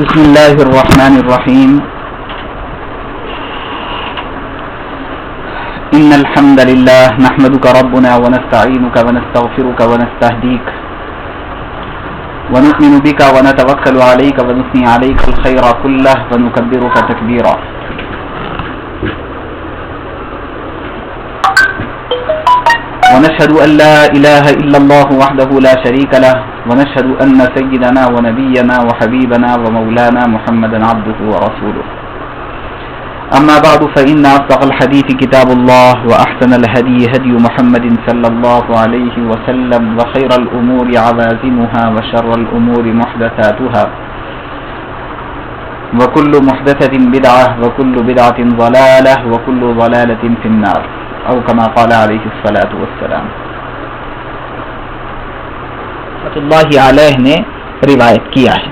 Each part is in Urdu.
بسم الله الرحمن الرحيم. إن الحمد لله نحمدك ربنا ونستعينك ونستغفرك ونستهديك ونؤمن بك ونتوكل عليك ونثني عليك الخير كله ونكبرك تكبيرا. ونشهد أن لا إله إلا الله وحده لا شريك له ونشهد أن سيدنا ونبينا وحبيبنا ومولانا محمدا عبده ورسوله. أما بعد فإن أصدق الحديث كتاب الله وأحسن الهدي هدي محمد صلى الله عليه وسلم وخير الأمور عوازمها وشر الأمور محدثاتها وكل محدثة بدعة وكل بدعة ضلالة وكل ضلالة في النار او كما قال عليه الصلاة والسلام. رحمۃ اللہ علیہ نے روایت کیا ہے.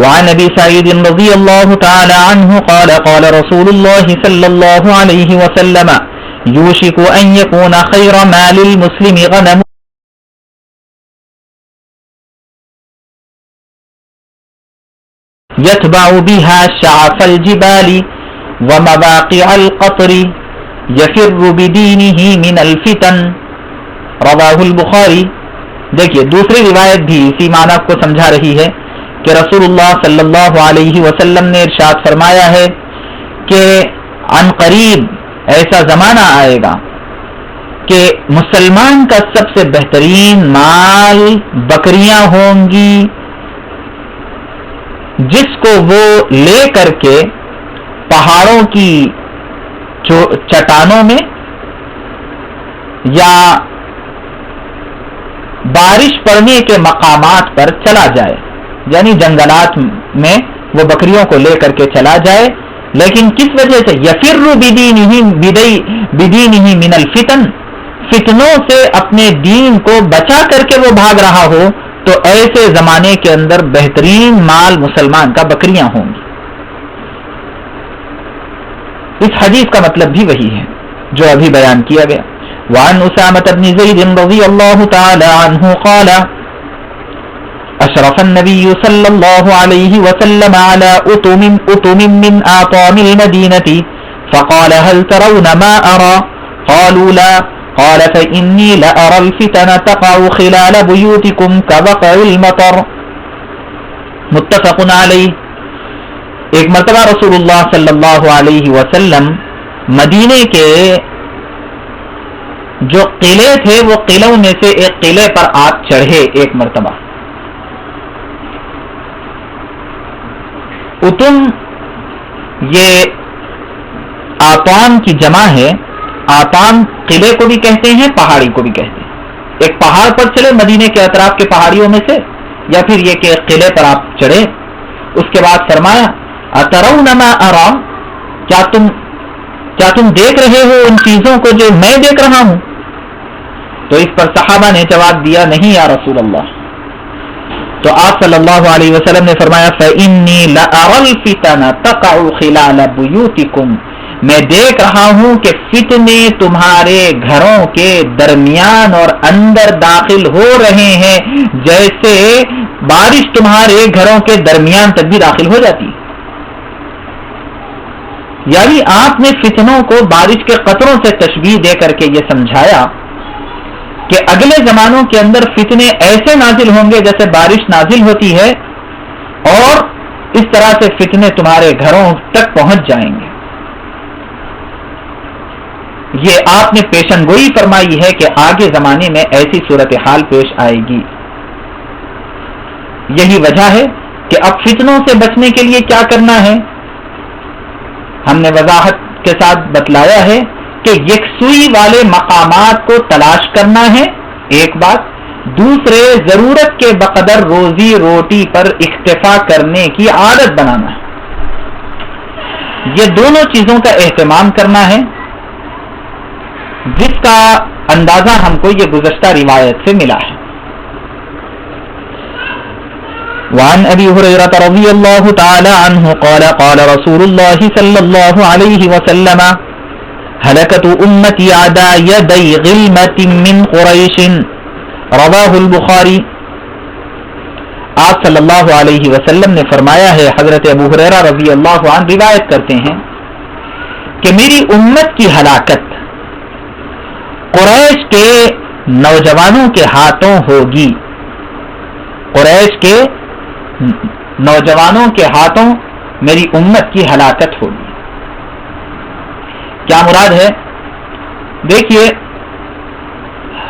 وعن ابي سعيد رضي الله تعالى عنه قال قال رسول الله صلى الله عليه وسلم يوشك ان يكون خير مال المسلم غنم يتبع بها شعف الجبال ومواقع القطر یفر بدینہ من الفتن. رواہ البخاری. دیکھیے دوسری روایت بھی اسی معنی کو سمجھا رہی ہے کہ رسول اللہ صلی اللہ علیہ وسلم نے ارشاد فرمایا ہے کہ عن قریب ایسا زمانہ آئے گا کہ مسلمان کا سب سے بہترین مال بکریاں ہوں گی جس کو وہ لے کر کے پہاڑوں کی چٹانوں میں یا بارش پڑنے کے مقامات پر چلا جائے، یعنی جنگلات میں وہ بکریوں کو لے کر کے چلا جائے. لیکن کس وجہ سے؟ یفر بدینہ من الفتن، فتنوں سے اپنے دین کو بچا کر کے وہ بھاگ رہا ہو. تو ایسے زمانے کے اندر بہترین مال مسلمان کا بکریاں ہوں گی. اس حدیث کا مطلب بھی وہی ہے جو ابھی بیان کیا گیا. وعن اسامة بن زید رضی اللہ تعالی عنہ قال اشرف النبی صلی اللہ علیہ وسلم على أطم من آطام المدینة فقال هل ترون ما أرى قالوا لا قال فإني لأرى الفتن تقع خلال بيوتكم كوقع المطر. متفق علیہ. ایک مرتبہ رسول اللہ صلی اللہ علیہ وسلم مدینے کے جو قلعے تھے وہ قلعوں میں سے ایک قلعے پر آپ چڑھے. ایک مرتبہ اتم یہ آتام کی جمع ہے. آتام قلعے کو بھی کہتے ہیں، پہاڑی کو بھی کہتے ہیں. ایک پہاڑ پر چلے مدینے کے اطراف کے پہاڑیوں میں سے، یا پھر یہ کہ قلعے پر آپ چڑھے. اس کے بعد فرمایا اترون ما ارى، کیا تم دیکھ رہے ہو ان چیزوں کو جو میں دیکھ رہا ہوں؟ تو اس پر صحابہ نے جواب دیا نہیں یا رسول اللہ. تو آپ صلی اللہ علیہ وسلم نے فرمایا فإني لأرى الفتن تقع خلال بيوتكم، میں دیکھ رہا ہوں کہ فتنے تمہارے گھروں کے درمیان اور اندر داخل ہو رہے ہیں، جیسے بارش تمہارے گھروں کے درمیان تک بھی داخل ہو جاتی ہے. یعنی آپ نے فتنوں کو بارش کے قطروں سے تشبیہ دے کر کے یہ سمجھایا کہ اگلے زمانوں کے اندر فتنے ایسے نازل ہوں گے جیسے بارش نازل ہوتی ہے، اور اس طرح سے فتنے تمہارے گھروں تک پہنچ جائیں گے. یہ آپ نے پیشن گوئی فرمائی ہے کہ آگے زمانے میں ایسی صورتحال پیش آئے گی. یہی وجہ ہے کہ اب فتنوں سے بچنے کے لیے کیا کرنا ہے. ہم نے وضاحت کے ساتھ بتلایا ہے کہ یکسوئی والے مقامات کو تلاش کرنا ہے ایک بات، دوسرے ضرورت کے بقدر روزی روٹی پر اکتفا کرنے کی عادت بنانا ہے. یہ دونوں چیزوں کا اہتمام کرنا ہے، جس کا اندازہ ہم کو یہ گزشتہ روایت سے ملا ہے. وعن ابی ہریرہ رضی اللہ تعالی عنہ قال قال رسول اللہ صلی اللہ علیہ وسلم هلكت امتی عدا یدی غلمت من قریش. رواہ البخاری. آپ صلی اللہ علیہ وسلم نے فرمایا ہے، حضرت ابو ہریرہ رضی اللہ عنہ روایت کرتے ہیں کہ میری امت کی ہلاکت قریش کے نوجوانوں کے ہاتھوں ہوگی، قریش کے نوجوانوں کے ہاتھوں میری امت کی ہلاکت ہوگی۔ کیا مراد ہے؟ دیکھیے،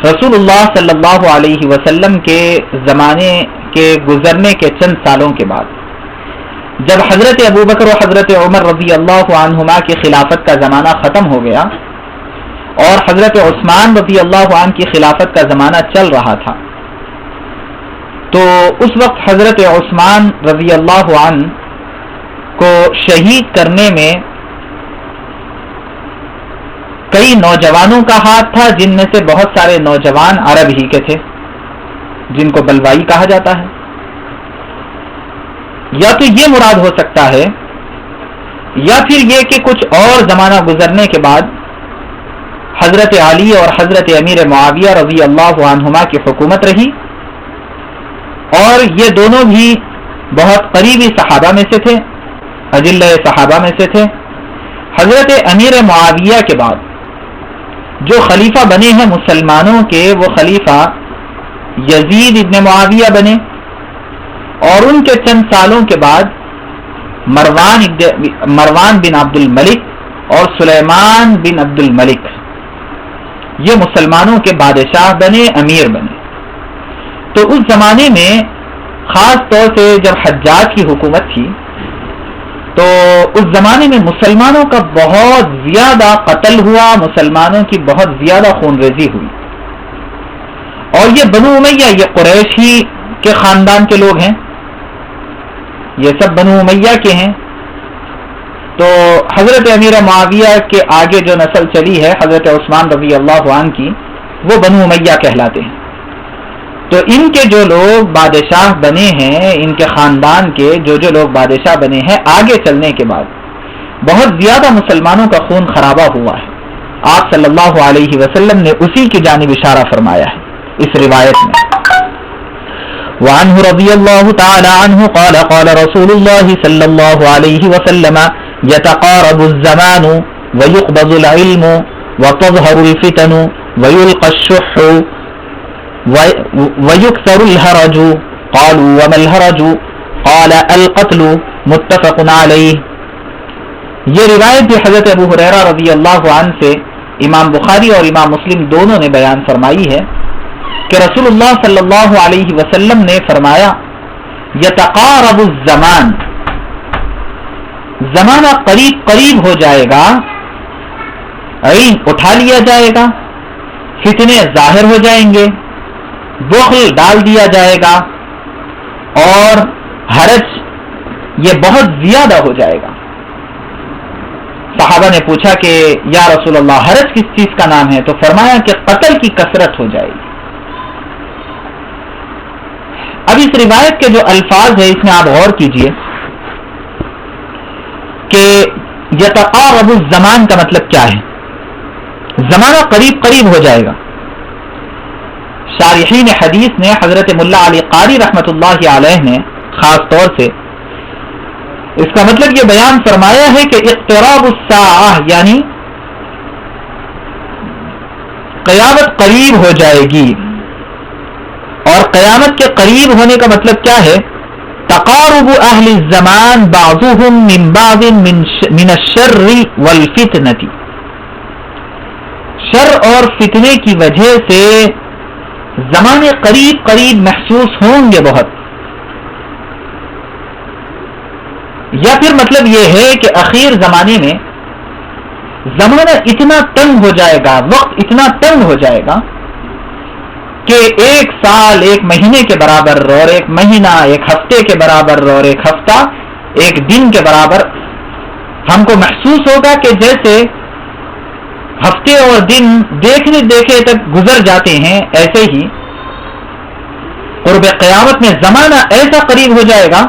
رسول اللہ صلی اللہ علیہ وسلم کے زمانے کے گزرنے کے چند سالوں کے بعد جب حضرت ابوبکر و حضرت عمر رضی اللہ عنہما کی خلافت کا زمانہ ختم ہو گیا اور حضرت عثمان رضی اللہ عنہ کی خلافت کا زمانہ چل رہا تھا، تو اس وقت حضرت عثمان رضی اللہ عنہ کو شہید کرنے میں کئی نوجوانوں کا ہاتھ تھا، جن میں سے بہت سارے نوجوان عرب ہی کے تھے جن کو بلوائی کہا جاتا ہے۔ یا تو یہ مراد ہو سکتا ہے یا پھر یہ کہ کچھ اور زمانہ گزرنے کے بعد حضرت علی اور حضرت امیر معاویہ رضی اللہ عنہما کی حکومت رہی اور یہ دونوں بھی بہت قریبی صحابہ میں سے تھے، اجلہ صحابہ میں سے تھے۔ حضرت امیر معاویہ کے بعد جو خلیفہ بنے ہیں مسلمانوں کے، وہ خلیفہ یزید ابن معاویہ بنے، اور ان کے چند سالوں کے بعد مروان بن عبد الملک اور سلیمان بن عبد الملک یہ مسلمانوں کے بادشاہ بنے، امیر بنے۔ تو اس زمانے میں خاص طور سے جب حجاج کی حکومت تھی تو اس زمانے میں مسلمانوں کا بہت زیادہ قتل ہوا، مسلمانوں کی بہت زیادہ خون ریزی ہوئی، اور یہ بنو امیہ، یہ قریشی کے خاندان کے لوگ ہیں، یہ سب بنو امیہ کے ہیں۔ تو حضرت امیر معاویہ کے آگے جو نسل چلی ہے حضرت عثمان رضی اللہ عنہ کی، وہ بنو امیہ کہلاتے ہیں۔ تو ان کے جو لوگ بادشاہ بنے ہیں، ان کے خاندان کے جو لوگ بادشاہ بنے ہیں، آگے چلنے کے بعد بہت زیادہ مسلمانوں کا خون خرابہ ہوا ہے۔ آپ صلی اللہ علیہ وسلم نے اسی کی جانب اشارہ فرمایا ہے اس روایت میں۔ وعنہ رضی اللہ تعالی عنہ قال قال رسول اللہ صلی اللہ علیہ وسلم يتقارب الزمان ويقبض العلم وتظهر الفتن ويلقى الشح ويكثر الهرج قالوا وما الهرج قال القتل متفق علیہ۔ یہ روایت بھی حضرت ابو ہریرہ رضی اللہ عنہ سے امام بخاری اور امام مسلم دونوں نے بیان فرمائی ہے کہ رسول اللہ صلی اللہ علیہ وسلم نے فرمایا، یتقارب الزمان، زمانہ قریب قریب ہو جائے گا، علم اٹھا لیا جائے گا، فتنے ظاہر ہو جائیں گے، بخل ڈال دیا جائے گا، اور حرج یہ بہت زیادہ ہو جائے گا۔ صحابہ نے پوچھا کہ یا رسول اللہ حرج کس چیز کا نام ہے؟ تو فرمایا کہ قتل کی کثرت ہو جائے گی۔ اب اس روایت کے جو الفاظ ہیں اس میں آپ غور کیجئے کہ یتقارب الزمان کا مطلب کیا ہے؟ زمانہ قریب قریب ہو جائے گا۔ شارحین حدیث نے، حضرت ملا علی قاری رحمۃ اللہ علیہ نے خاص طور سے اس کا مطلب یہ بیان فرمایا ہے کہ اقتراب الساعہ یعنی قیامت قریب ہو جائے گی، اور قیامت کے قریب ہونے کا مطلب کیا ہے؟ تقارب اہل الزمان بعضهم من بعض من الشر والفتنة، شر اور فتنے کی وجہ سے زمانے قریب قریب محسوس ہوں گے بہت، یا پھر مطلب یہ ہے کہ اخیر زمانے میں زمانہ اتنا تنگ ہو جائے گا، وقت اتنا تنگ ہو جائے گا کہ ایک سال ایک مہینے کے برابر، اور ایک مہینہ ایک ہفتے کے برابر، اور ایک ہفتہ ایک دن کے برابر ہم کو محسوس ہوگا کہ جیسے ہفتے اور دن دیکھنے دیکھے تک گزر جاتے ہیں، ایسے ہی قرب قیامت میں زمانہ ایسا قریب ہو جائے گا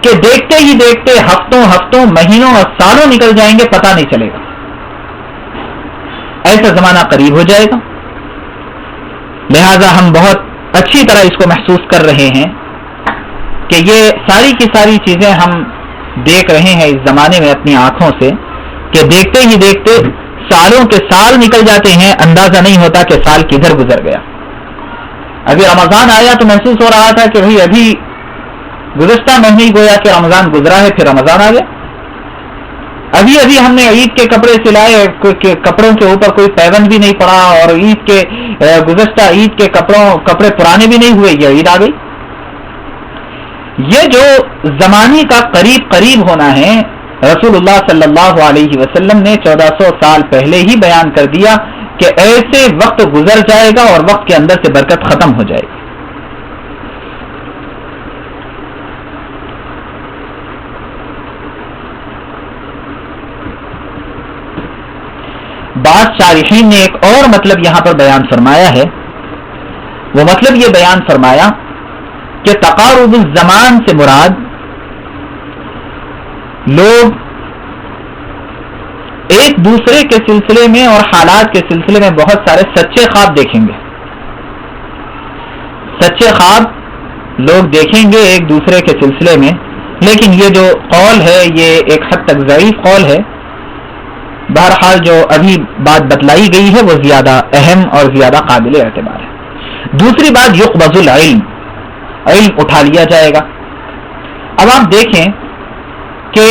کہ دیکھتے ہی دیکھتے ہفتوں مہینوں اور سالوں نکل جائیں گے، پتہ نہیں چلے گا، ایسا زمانہ قریب ہو جائے گا۔ لہذا ہم بہت اچھی طرح اس کو محسوس کر رہے ہیں کہ یہ ساری کی ساری چیزیں ہم دیکھ رہے ہیں اس زمانے میں اپنی آنکھوں سے کہ دیکھتے ہی دیکھتے سالوں کے سال نکل جاتے ہیں، اندازہ نہیں ہوتا کہ سال کدھر گزر گیا. ابھی رمضان آیا تو محسوس ہو رہا تھا کہ بھئی ابھی گزشتہ مہینے ہی گویا کہ رمضان گزرا ہے، پھر رمضان آ گیا. ابھی ابھی ہم نے عید کے کپڑے سلائے، کپڑوں کے اوپر کوئی پیبند بھی نہیں پڑا، اور عید کے گزشتہ عید کے کپڑے پرانے بھی نہیں ہوئے، یہ عید آ گئی. یہ جو زمانے کا قریب قریب ہونا ہے، رسول اللہ صلی اللہ علیہ وسلم نے 1400 سال پہلے ہی بیان کر دیا کہ ایسے وقت گزر جائے گا اور وقت کے اندر سے برکت ختم ہو جائے گی. بعض شارحین نے ایک اور مطلب یہاں پر بیان فرمایا ہے. وہ مطلب یہ بیان فرمایا کہ تقارب الزمان سے مراد لوگ ایک دوسرے کے سلسلے میں اور حالات کے سلسلے میں بہت سارے سچے خواب دیکھیں گے. سچے خواب لوگ دیکھیں گے ایک دوسرے کے سلسلے میں، لیکن یہ جو قول ہے یہ ایک حد تک ضعیف قول ہے. بہرحال جو ابھی بات بتلائی گئی ہے وہ زیادہ اہم اور زیادہ قابل اعتبار ہے. دوسری بات، یقبض العلم، علم اٹھا لیا جائے گا. اب آپ دیکھیں کہ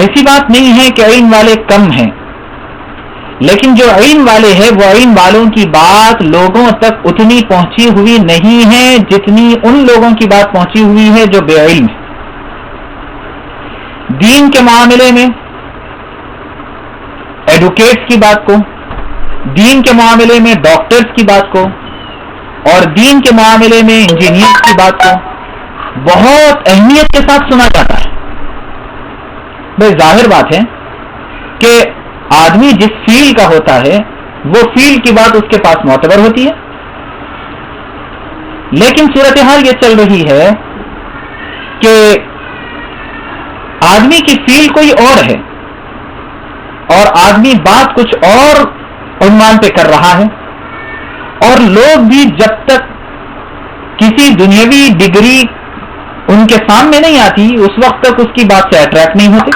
ایسی بات نہیں ہے کہ علم والے کم ہیں، لیکن جو علم والے ہیں وہ علم والوں کی بات لوگوں تک اتنی پہنچی ہوئی نہیں ہے جتنی ان لوگوں کی بات پہنچی ہوئی ہے جو بے علم ہے. دین کے معاملے میں ایڈوکیٹس کی بات کو، دین کے معاملے میں ڈاکٹرز کی بات کو، اور دین کے معاملے میں انجینئرز کی بات کو بہت اہمیت کے ساتھ سنا جاتا ہے. بھائی ظاہر بات ہے کہ آدمی جس فیلڈ کا ہوتا ہے وہ فیلڈ کی بات اس کے پاس معتبر ہوتی ہے، لیکن صورتحال یہ چل رہی ہے کہ آدمی کی فیلڈ کوئی اور ہے اور آدمی بات کچھ اور عنوان پہ کر رہا ہے، اور لوگ بھی جب تک کسی دنیاوی ڈگری ان کے سامنے نہیں آتی اس وقت تک اس کی بات سے اٹریکٹ نہیں ہوتے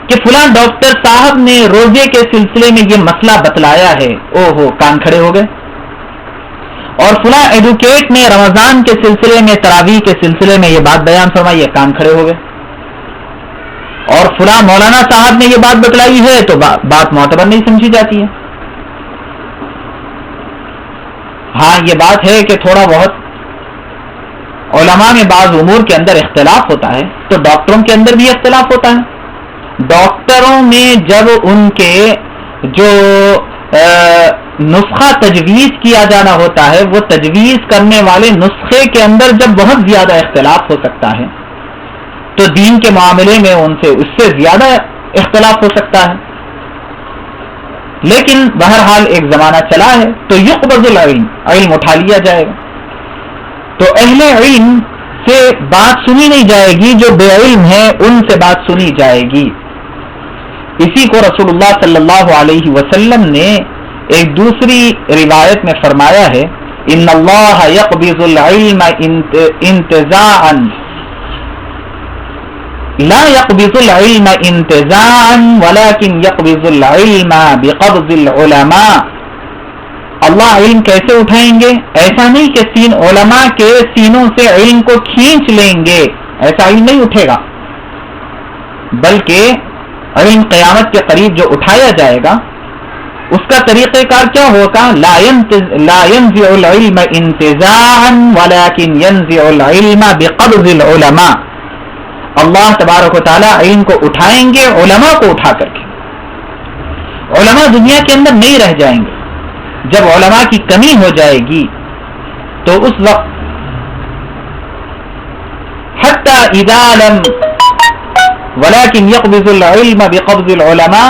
کہ فلاں ڈاکٹر صاحب نے روزے کے سلسلے میں یہ مسئلہ بتلایا ہے، او ہو کان کھڑے ہو گئے. اور فلاں ایڈوکیٹ نے رمضان کے سلسلے میں، تراویح کے سلسلے میں یہ بات بیان فرمائی ہے، کان کھڑے ہو گئے. اور فلاں مولانا صاحب نے یہ بات بتلائی ہے تو بات معتبر نہیں سمجھی جاتی ہے. ہاں یہ بات ہے کہ تھوڑا بہت علماء میں بعض امور کے اندر اختلاف ہوتا ہے تو ڈاکٹروں کے اندر بھی اختلاف ہوتا ہے. ڈاکٹروں میں جب ان کے جو نسخہ تجویز کیا جانا ہوتا ہے وہ تجویز کرنے والے نسخے کے اندر جب بہت زیادہ اختلاف ہو سکتا ہے تو دین کے معاملے میں اس سے زیادہ اختلاف ہو سکتا ہے. لیکن بہرحال ایک زمانہ چلا ہے تو یقبض العلم، علم اٹھا لیا جائے گا. تو اہل علم سے بات سنی نہیں جائے گی، جو بے علم ہے ان سے بات سنی جائے گی. اسی کو رسول اللہ صلی اللہ علیہ وسلم نے ایک دوسری روایت میں فرمایا ہے، ان اللہ یقبض العلم انتزاعا لا يقبض العلم انتزاعا ولكن يقبض العلم بقبض العلماء. اللہ علم کیسے اٹھائیں گے؟ ایسا نہیں کہ علماء کے سینوں سے علم کو کھینچ لیں گے، ایسا علم نہیں اٹھے گا، بلکہ علم قیامت کے قریب جو اٹھایا جائے گا اس کا طریقہ کار کیا ہوگا؟ لا ينزع العلم انتزاعا ولكن ينزع العلم بقبض العلماء. اللہ تبارک و تعالیٰ علم کو اٹھائیں گے علماء کو اٹھا کر کے. علماء دنیا کے اندر نہیں رہ جائیں گے. جب علماء کی کمی ہو جائے گی تو اس وقت حتی اذا لم ولكن يقبض العلم بقبض العلماء،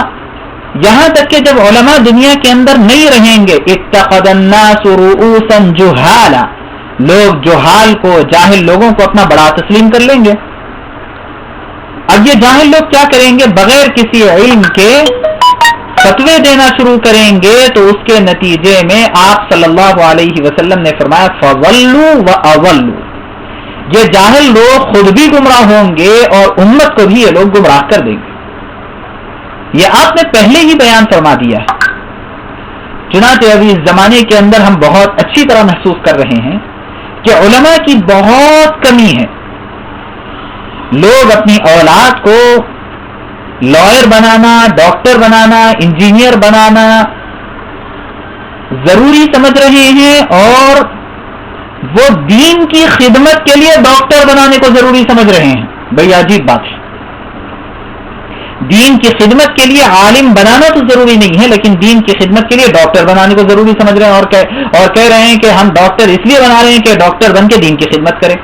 یہاں تک کہ جب علماء دنیا کے اندر نہیں رہیں گے، اتخذ الناس رؤوسا جہالا، لوگ جہال کو، جاہل لوگوں کو اپنا بڑا تسلیم کر لیں گے. اب یہ جاہل لوگ کیا کریں گے؟ بغیر کسی علم کے فتوے دینا شروع کریں گے تو اس کے نتیجے میں آپ صلی اللہ علیہ وسلم نے فرمایا فَضَلُّوا وَأَضَلُّوا، یہ جاہل لوگ خود بھی گمراہ ہوں گے اور امت کو بھی یہ لوگ گمراہ کر دیں گے۔ یہ آپ نے پہلے ہی بیان فرما دیا ہے۔ چنانچہ ابھی اس زمانے کے اندر ہم بہت اچھی طرح محسوس کر رہے ہیں کہ علماء کی بہت کمی ہے۔ لوگ اپنی اولاد کو لائر بنانا، ڈاکٹر بنانا، انجینئر بنانا ضروری سمجھ رہے ہیں، اور وہ دین کی خدمت کے لیے ڈاکٹر بنانے کو ضروری سمجھ رہے ہیں۔ بڑی عجیب بات ہے۔ دین کی خدمت کے لیے عالم بنانا تو ضروری نہیں ہے، لیکن دین کی خدمت کے لیے ڈاکٹر بنانے کو ضروری سمجھ رہے ہیں، اور کہہ رہے ہیں کہ ہم ڈاکٹر اس لیے بنا رہے ہیں کہ ڈاکٹر بن کے دین کی خدمت کرے۔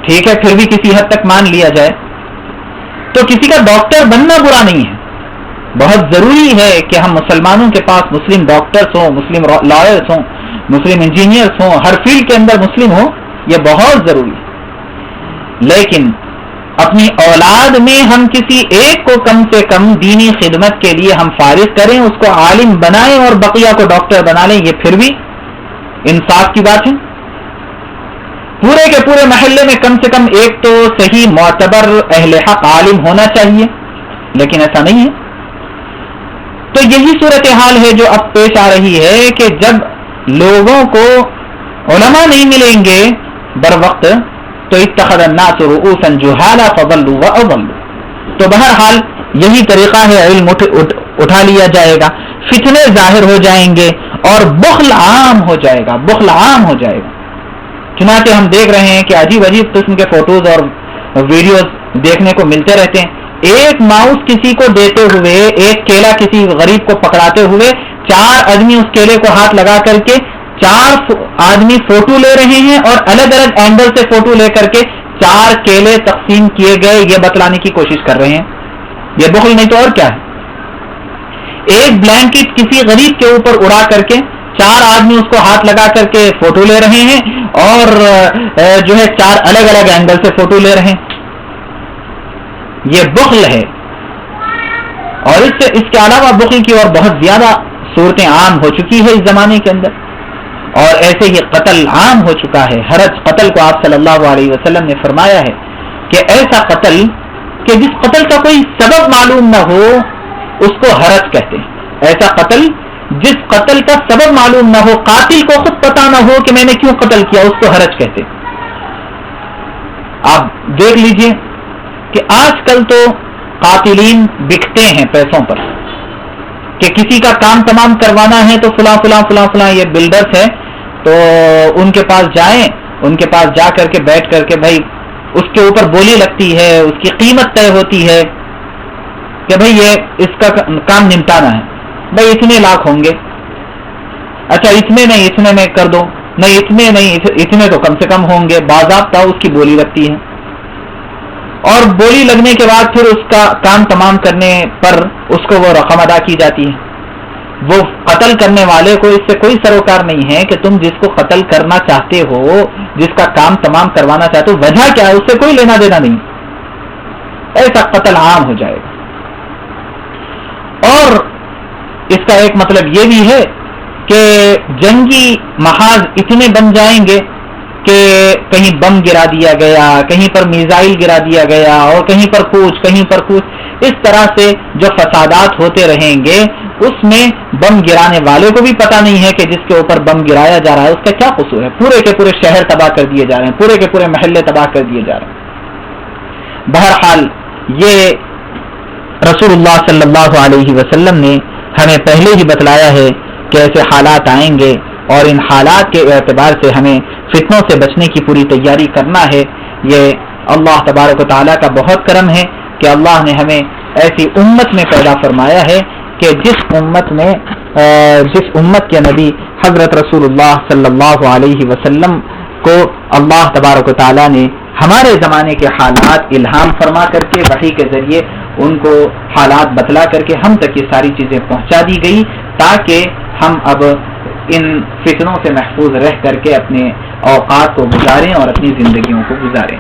ٹھیک ہے، پھر بھی کسی حد تک مان لیا جائے تو کسی کا ڈاکٹر بننا برا نہیں ہے۔ بہت ضروری ہے کہ ہم مسلمانوں کے پاس مسلم ڈاکٹرز ہوں، مسلم لائرز ہوں، مسلم انجینئرز ہوں، ہر فیلڈ کے اندر مسلم ہوں، یہ بہت ضروری ہے۔ لیکن اپنی اولاد میں ہم کسی ایک کو کم سے کم دینی خدمت کے لیے ہم فارغ کریں، اس کو عالم بنائیں اور بقیہ کو ڈاکٹر بنا لیں، یہ پھر بھی انصاف کی بات ہے۔ پورے کے پورے محلے میں کم سے کم ایک تو صحیح معتبر اہل حق عالم ہونا چاہیے، لیکن ایسا نہیں ہے۔ تو یہی صورتحال ہے جو اب پیش آ رہی ہے کہ جب لوگوں کو علماء نہیں ملیں گے بر وقت تو اتخذ الناس رؤوسا جہالا فضلوا واضلوا، تو بہرحال یہی طریقہ ہے، علم اٹھا لیا جائے گا، فتنے ظاہر ہو جائیں گے اور بخل عام ہو جائے گا، بخل عام ہو جائے گا۔ چنانچہ ہم دیکھ رہے ہیں کہ عجیب عجیب قسم کے فوٹوز اور ویڈیوز دیکھنے کو ملتے رہتے ہیں۔ ایک ماؤس کسی کو دیتے ہوئے، ایک کیلا کسی غریب کو پکڑاتے ہوئے، 4 آدمی اس کیلے کو ہاتھ لگا کر کے 4 آدمی فوٹو لے رہے ہیں، اور الگ الگ اینگل سے فوٹو لے کر کے 4 کیلے تقسیم کیے گئے، یہ بتلانے کی کوشش کر رہے ہیں۔ یہ بخل نہیں تو اور کیا ہے؟ ایک بلینکٹ کسی غریب کے اوپر اڑا کر کے 4 آدمی اس کو ہاتھ لگا کر کے فوٹو لے رہے ہیں، اور جو ہے 4 الگ الگ اینگل سے فوٹو لے رہے ہیں۔ یہ بخل ہے، اور اس کے علاوہ بخل کی اور بہت زیادہ صورتیں عام ہو چکی ہے اس زمانے کے اندر، اور ایسے ہی قتل عام ہو چکا ہے۔ حرج قتل کو آپ صلی اللہ علیہ وسلم نے فرمایا ہے کہ ایسا قتل کہ جس قتل کا کوئی سبب معلوم نہ ہو اس کو حرج کہتے ہیں۔ ایسا قتل جس قتل کا سبب معلوم نہ ہو، قاتل کو خود پتا نہ ہو کہ میں نے کیوں قتل کیا، اس کو حرج کہتے ہیں۔ آپ دیکھ لیجئے کہ آج کل تو قاتلین بکتے ہیں پیسوں پر، کہ کسی کا کام تمام کروانا ہے تو فلاں فلاں فلاں فلاں یہ بلڈرز ہے، تو ان کے پاس جائیں، ان کے پاس جا کر کے بیٹھ کر کے بھائی اس کے اوپر بولی لگتی ہے، اس کی قیمت طے ہوتی ہے کہ بھائی یہ اس کا کام نمٹانا ہے، بھائی اتنے لاکھ ہوں گے، اچھا اتنے نہیں، اتنے میں کر دو، نہیں اتنے نہیں، اتنے تو کم سے کم ہوں گے، باضابطہ اس کی بولی لگتی ہے، اور بولی لگنے کے بعد پھر اس کا کام تمام کرنے پر اس کو وہ رقم ادا کی جاتی ہے۔ وہ قتل کرنے والے کو اس سے کوئی سروکار نہیں ہے کہ تم جس کو قتل کرنا چاہتے ہو، جس کا کام تمام کروانا چاہتے ہو، وجہ کیا ہے، اس سے کوئی لینا دینا نہیں۔ ایسا قتل عام ہو جائے گا۔ اور اس کا ایک مطلب یہ بھی ہے کہ جنگی محاذ اتنے بن جائیں گے کہ کہیں بم گرا دیا گیا، کہیں پر میزائل گرا دیا گیا، اور کہیں پر کچھ کہیں پر کچھ، اس طرح سے جو فسادات ہوتے رہیں گے، اس میں بم گرانے والے کو بھی پتہ نہیں ہے کہ جس کے اوپر بم گرایا جا رہا ہے اس کا کیا قصور ہے۔ پورے کے پورے شہر تباہ کر دیے جا رہے ہیں، پورے کے پورے محلے تباہ کر دیے جا رہے ہیں۔ بہرحال یہ رسول اللہ صلی اللہ علیہ وسلم نے ہمیں پہلے ہی بتلایا ہے کہ ایسے حالات آئیں گے، اور ان حالات کے اعتبار سے ہمیں فتنوں سے بچنے کی پوری تیاری کرنا ہے۔ یہ اللہ تبارک و تعالیٰ کا بہت کرم ہے کہ اللہ نے ہمیں ایسی امت میں پیدا فرمایا ہے کہ جس امت کے نبی حضرت رسول اللہ صلی اللہ علیہ وسلم کو اللہ تبارک و تعالیٰ نے ہمارے زمانے کے حالات الہام فرما کر کے وحی کے ذریعے ان کو حالات بتلا کر کے ہم تک یہ ساری چیزیں پہنچا دی گئی، تاکہ ہم اب ان فتنوں سے محفوظ رہ کر کے اپنے اوقات کو گزاریں اور اپنی زندگیوں کو گزاریں۔